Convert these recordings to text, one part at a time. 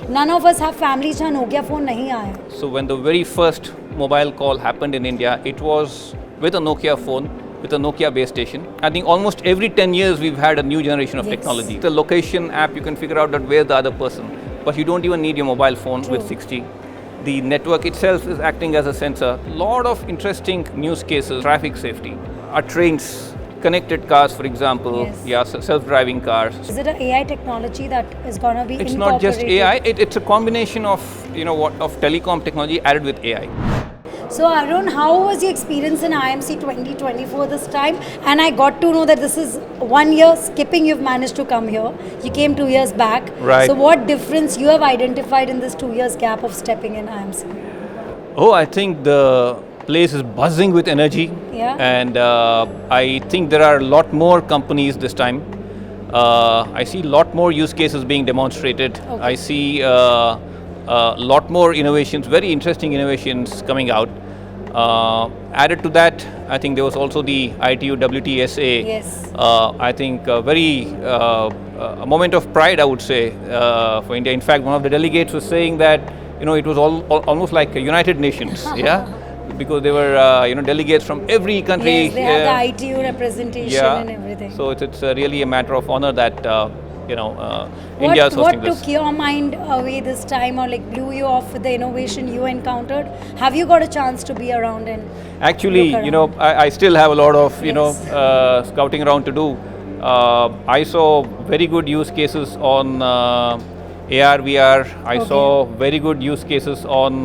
none of us have families जहाँ Nokia phone नहीं आया. So when the very first mobile call happened in India, it was with a Nokia phone, with a Nokia base station. I think almost every 10 years we've had a new generation of Yes. technology. The location app, you can figure out that where's the other person, but you don't even need your mobile phone True. with 6G. The network itself is acting as a sensor. Lot of interesting use cases, traffic safety, our trains, connected cars, for example, Yes. yeah, self-driving cars. Is it an AI technology that is going to be It's not just incorporated? AI, it's a combination of, of telecom technology added with AI. So Arun, how was your experience in IMC 2024 this time? And I got to know that this is 1 year skipping you've managed to come here. You came 2 years back. Right. So what difference you have identified in this 2 years gap of stepping in IMC? Oh, I think the place is buzzing with energy. Yeah. And I think there are a lot more companies this time. I see a lot more use cases being demonstrated. Okay. I see a lot more innovations, very interesting innovations coming out. Added to that, I think there was also the ITU WTSA. Yes. I think a moment of pride, I would say, for India. In fact, one of the delegates was saying that it was almost like a United Nations, yeah, because there were delegates from every country. Yes, they have the ITU representation and everything. So it's really a matter of honor that What, India is hosting what this. took your mind away this time, or like blew you off with the innovation you encountered? Have you got a chance to be around and Actually, look around? I still have a lot of Yes. scouting around to do. I saw very good use cases on AR, VR. I Okay. saw very good use cases on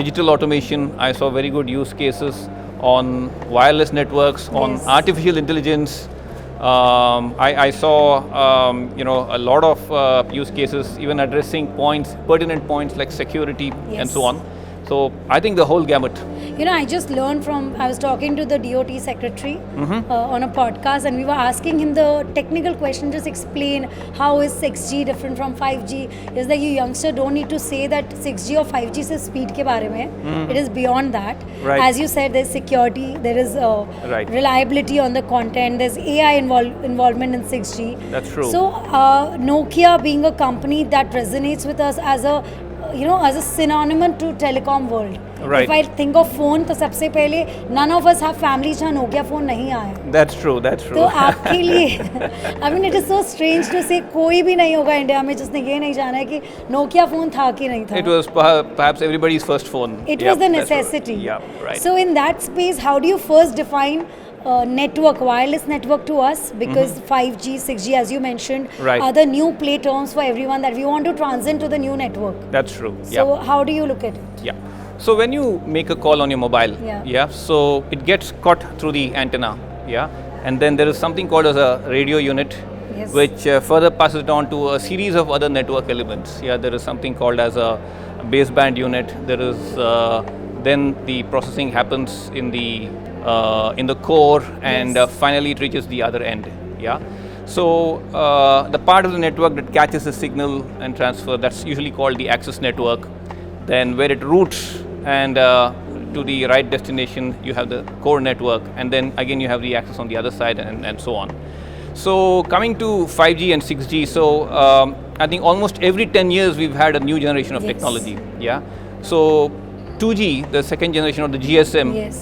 digital automation. I saw very good use cases on wireless networks, on Yes. artificial intelligence. I saw a lot of use cases even addressing pertinent points like security and Yes. so on. So I think the whole gamut. I just learned I was talking to the DOT secretary on a podcast, and we were asking him the technical question, just explain how is 6G different from 5G. Is that you youngster don't need to say that 6G or 5G se speed ke bare mein. It is beyond that. Right. As you said, there's security, there is Right. reliability on the content, there's AI involvement in 6G. That's true. So Nokia being a company that resonates with us as a as a synonym to telecom world. Right. If I think of phone, तो सबसे पहले none of us have families जहाँ Nokia phone नहीं आया. That's true. That's true. तो आपके लिए, I mean, it is so strange to say कोई भी नहीं होगा इंडिया में जिसने ये नहीं जाना है कि Nokia phone था कि नहीं था. It was perhaps everybody's first phone. It Yep, was the that's true. necessity. Yeah, right. So in that space, how do you first define network, wireless network to us? Because 5G, 6G, as you mentioned, Right. are the new play terms for everyone that we want to transit to the new network. That's true. So Yeah. how do you look at it? Yeah. So when you make a call on your mobile, Yeah. so it gets caught through the antenna, yeah, and then there is something called as a radio unit, Yes. which further passes it on to a series of other network elements. Yeah, there is something called as a baseband unit. There is then the processing happens in the core, and Yes. finally it reaches the other end. Yeah. So the part of the network that catches the signal and transfer, that's usually called the access network. Then where it routes and to the right destination, you have the core network, and then again you have the access on the other side, and so on. So coming to 5G and 6G, so I think almost every 10 years we've had a new generation of Yes. technology. Yeah. So 2G, the second generation of the GSM, Yes.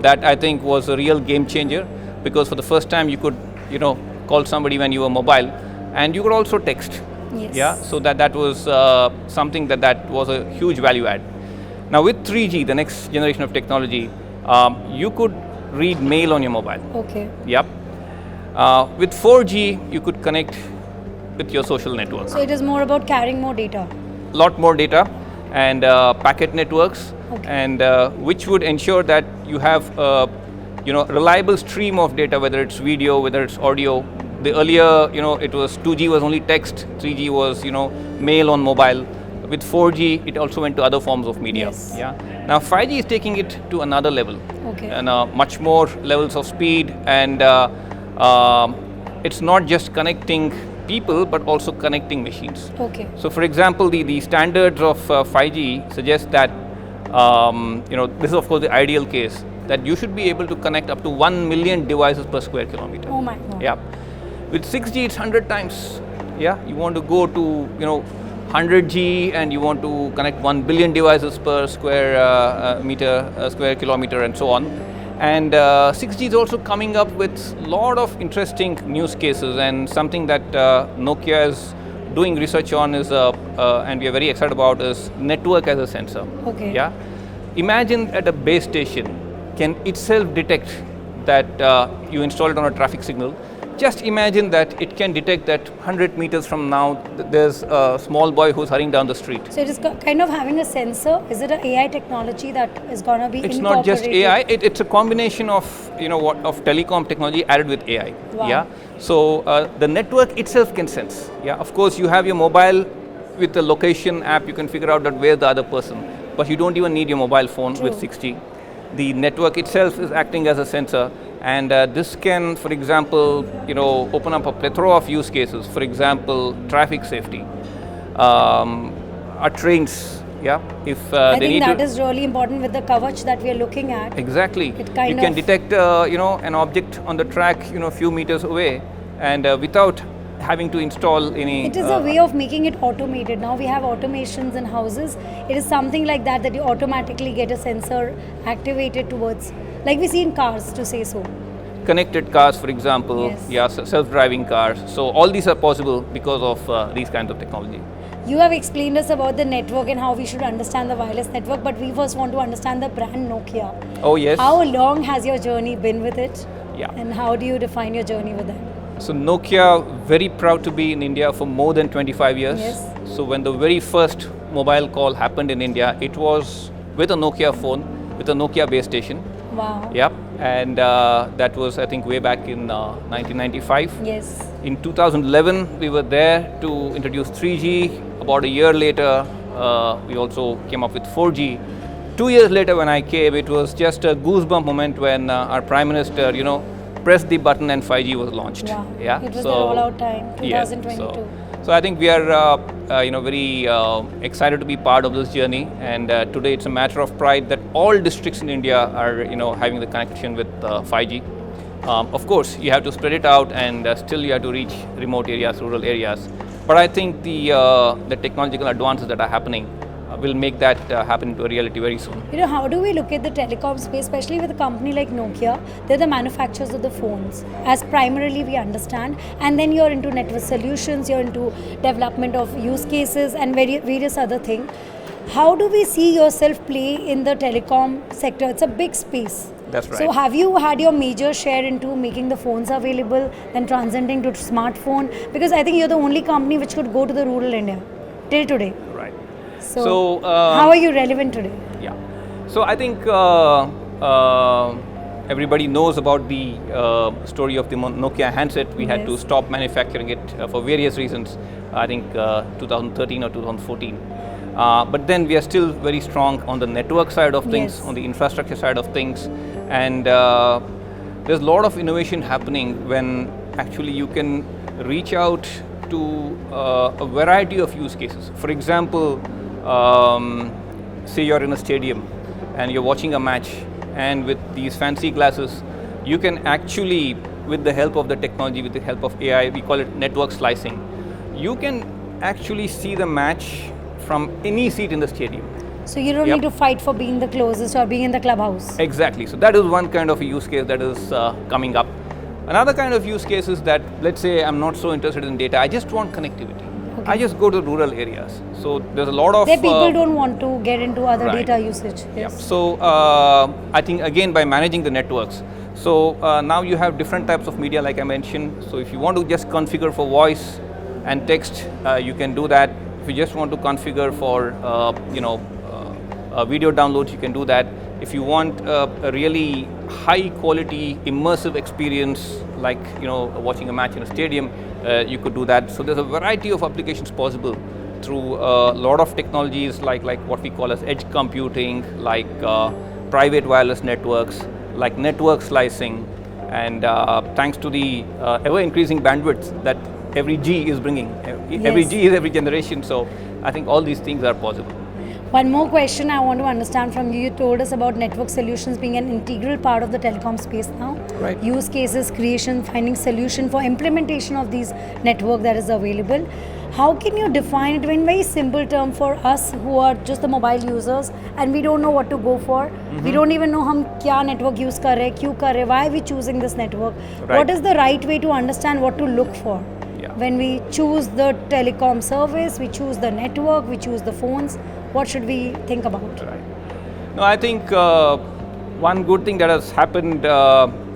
that I think was a real game changer, because for the first time you could call somebody when you were mobile, and you could also text. Yes. Yeah, so that was something that was a huge value add. Now with 3G, the next generation of technology, you could read mail on your mobile. Okay. Yep. With 4G, you could connect with your social network. So it is more about carrying more data. Lot more data and packet networks, Okay. and which would ensure that you have reliable stream of data, whether it's video, whether it's audio. The earlier, it was 2G was only text, 3G was, mail on mobile. With 4G, it also went to other forms of media. Yes. Yeah. Now 5G is taking it to another level, Okay. and much more levels of speed, and it's not just connecting people but also connecting machines. Okay. So, for example, the standards of 5G suggest that this is of course the ideal case, that you should be able to connect up to 1 million devices per square kilometer. Oh my God. Yeah. With 6G, it's 100 times Yeah, you want to go to 100G and you want to connect 1 billion devices per square kilometer, and so on. And 6G is also coming up with a lot of interesting use cases, and something that Nokia is doing research on is, and we are very excited about, is network as a sensor. Okay. Yeah. Imagine at a base station can itself detect that you install it on a traffic signal. Just imagine that it can detect that 100 meters from now there's a small boy who's hurrying down the street. So it is kind of having a sensor. Is it an AI technology that is going to be It's incorporated? not just AI. It's a combination of of telecom technology added with AI. Wow. Yeah. So the network itself can sense. Yeah. Of course, you have your mobile with the location app. You can figure out that where's the other person, but you don't even need your mobile phone True. with 6G. The network itself is acting as a sensor, and this can, for example, open up a plethora of use cases. For example, traffic safety, our trains. Yeah, if I they think need that to, is really important with the coverage that we are looking at. exactly, It kind you can of- detect an object on the track a few meters away, and without having to install any. It is a way of making it automated. Now we have automations in houses. It is something like that you automatically get a sensor activated towards, like we see in cars, to say so. Connected cars, for example, Yes. yeah, self-driving cars. So all these are possible because of these kinds of technology. You have explained us about the network and how we should understand the wireless network, but we first want to understand the brand Nokia. Oh yes. How long has your journey been with it? Yeah. And how do you define your journey with them? So Nokia, very proud to be in India for more than 25 years. Yes. So when the very first mobile call happened in India, it was with a Nokia phone, with a Nokia base station. Wow. Yep. And that was, I think, way back in 1995. Yes. In 2011, we were there to introduce 3G. About a year later, we also came up with 4G. 2 years later, when I came, it was just a goosebump moment when our Prime Minister, pressed the button and 5G was launched. Wow. Yeah. It was the rollout time, Yes, 2022. so I think we are, very excited to be part of this journey. And today, it's a matter of pride that all districts in India are, having the connection with 5G. Of course, you have to spread it out, and still you have to reach remote areas, rural areas. But I think the technological advances that are happening will make that happen into a reality very soon. How do we look at the telecom space, especially with a company like Nokia? They're the manufacturers of the phones, as primarily we understand. And then you're into network solutions, you're into development of use cases and various other things. How do we see yourself play in the telecom sector? It's a big space. That's right. So have you had your major share into making the phones available, then transcending to smartphone? Because I think you're the only company which could go to the rural India till today. Right. So how are you relevant today? Yeah. So I think everybody knows about the story of the Nokia handset. We had to Yes. stop manufacturing it for various reasons. I think 2013 or 2014. But then we are still very strong on the network side of things, Yes. on the infrastructure side of things, and there's a lot of innovation happening when actually you can reach out to a variety of use cases. For example, say you're in a stadium and you're watching a match, and with these fancy glasses, you can actually, with the help of the technology, with the help of AI, we call it network slicing, you can actually see the match from any seat in the stadium. So you don't Yep. need to fight for being the closest or being in the clubhouse. Exactly. So that is one kind of a use case that is coming up. Another kind of use case is that, let's say I'm not so interested in data, I just want connectivity. Okay. I just go to rural areas. So there's a lot of... There people don't want to get into other Right. data usage. Yeah. Yes. So I think again by managing the networks, so now you have different types of media like I mentioned. So if you want to just configure for voice and text, you can do that. If you just want to configure for video downloads, you can do that. If you want a really high quality immersive experience like watching a match in a stadium, you could do that. So there's a variety of applications possible through a lot of technologies like what we call as edge computing, like private wireless networks, like network slicing, and thanks to the ever increasing bandwidth that every G is bringing. Every Yes. G is every generation, so I think all these things are possible. One more question I want to understand from you. You told us about network solutions being an integral part of the telecom space now. Right. Use cases, creation, finding solution for implementation of these network that is available. How can you define it in very simple term for us who are just the mobile users and we don't know what to go for? We don't even know हम क्या network use कर रहे हैं, क्यों कर रहे हैं, why are we choosing this network? Right. What is the right way to understand what to look for? Yeah. When we choose the telecom service, we choose the network, we choose the phones, what should we think about? Right. No, I think one good thing that has happened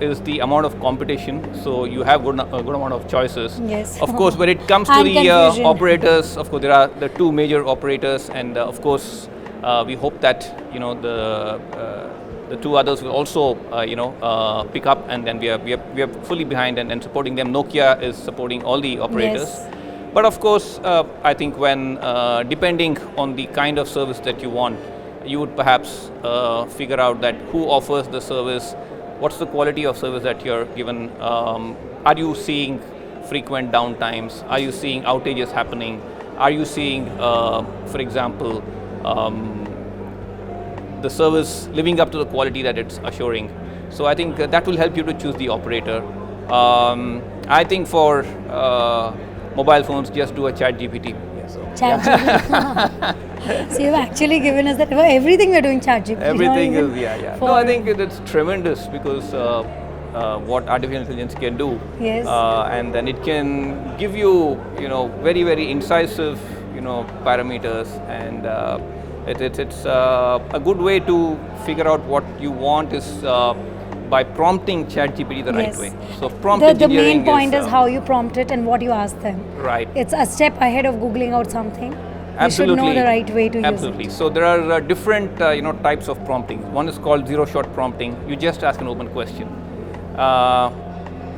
is the amount of competition. So you have a good amount of choices. Yes. Of course, when it comes to And the confusion. operators, of course there are the two major operators, and of course we hope that the two others will also pick up, and then we are fully behind and supporting them. Nokia is supporting all the operators. Yes. But of course, I think when depending on the kind of service that you want, you would perhaps figure out that who offers the service, what's the quality of service that you're given, are you seeing frequent downtimes, are you seeing outages happening, are you seeing, for example, the service living up to the quality that it's assuring. So I think that will help you to choose the operator. I think for mobile phones, just do a chat GPT. ChatGPT. So you've actually given us that for everything we're doing ChatGPT. Everything is, yeah. No, I think it's tremendous because what artificial intelligence can do. Yes. And then it can give you, very, very incisive, parameters, and it's a good way to figure out what you want is by prompting ChatGPT the right way. So prompt the engineering main point is how you prompt it and what you ask them. Right. It's a step ahead of Googling out something. Absolutely. You should know the right way to Absolutely. use it. So there are different types of prompting. One is called zero-shot prompting. You just ask an open question.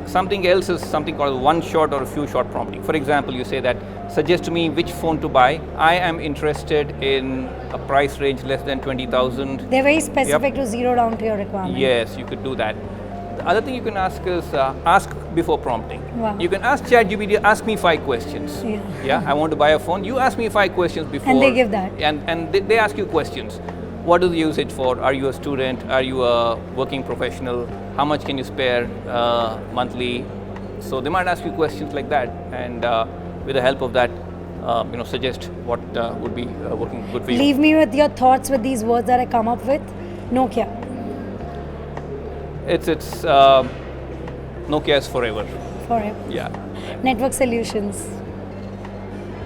Something else is something called one-shot or a few-shot prompting. For example, you say that, suggest to me which phone to buy. I am interested in a price range less than 20,000. They're very specific to zero down to your requirement. Yes, you could do that. The other thing you can ask is ask before prompting. Wow. You can ask ChatGPT, ask me 5 questions. Yeah, I want to buy a phone. You ask me 5 questions before. And they give that. And they ask you questions. What is the usage for? Are you a student? Are you a working professional? How much can you spare monthly? So they might ask you questions like that, and with the help of that, suggest what would be working good for you. Leave me with your thoughts with these words that I come up with. Nokia. It's Nokia is forever. Forever. Yeah. Network solutions.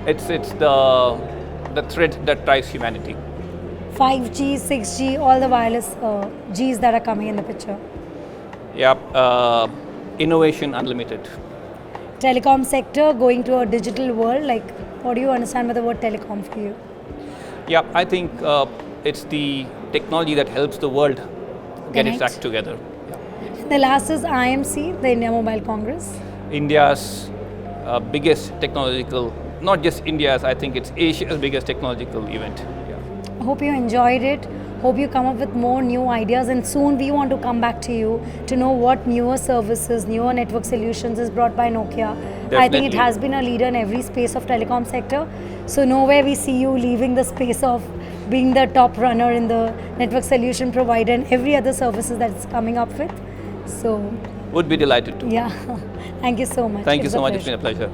It's the thread that ties humanity. 5G, 6G, all the wireless Gs that are coming in the picture. Yeah. Innovation unlimited. Telecom sector going to a digital world. Like, what do you understand by the word telecom for you? Yeah, I think it's the technology that helps the world get its Connect. act together. The last is IMC, the India Mobile Congress. India's biggest technological, not just India's, I think it's Asia's biggest technological event. Yeah. I hope you enjoyed it. Hope you come up with more new ideas, and soon we want to come back to you to know what newer services, newer network solutions is brought by Nokia. I think it Definitely. has been a leader in every space of telecom sector. So nowhere we see you leaving the space of being the top runner in the network solution provider and every other services that it's coming up with. So Would be delighted to. yeah, thank you so much. Thank you It's so a much. pleasure. It's been a pleasure.